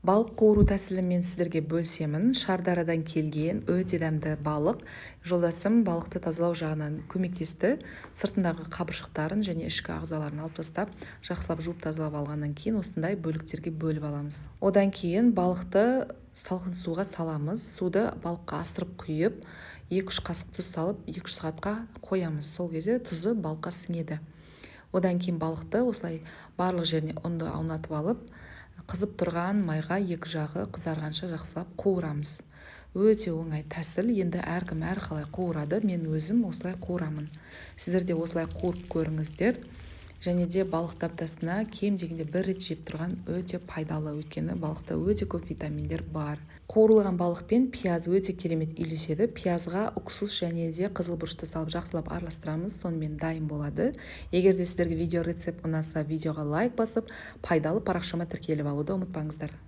Балық қуыру тәсілін мен сіздерге бөлсемін. Шардарадан келген өте дәмді балық. Жолдасым балықты тазалау жағынан көмектесті. Сыртындағы қабыршақтарын және ішкі ағзаларын алып тастап, жақсылап жуып тазалап алғаннан кейін осындай бөліктерге бөліп аламыз. Одан кейін балықты салқын суға саламыз. Суды балыққа астырып құйып, 2-3 қасық тұз салып 2-3 сағатқа қоямыз. Сол кезде тұзы балыққа сіңеді. Одан кейін балықты осылай барлық жеріне ұнды аунатып алып, қызып тұрған майға екі жағы қызарғанша жақсылап қуырамыз. Өте оңай тәсіл. Енді әркім әрқалай қуырады. Мен өзім осылай қуырамын. Сіздер де осылай қуырып көріңіздер. Және де балық аптасына кем дегенде 1 рет жеп тұрған өте пайдалы, өйткені балықта өте көп витаминдер бар. Қуырылған балықпен пияз өте керемет үйлеседі. Пиязға уксус және де қызыл бұрышты салып жақсылап араластырамыз, сонымен дайын болады. Егер де сіздерге видео рецепт ұнаса, видеоға лайк басып, пайдалы парақшама тіркеліп алуды ұмытпаңыздар.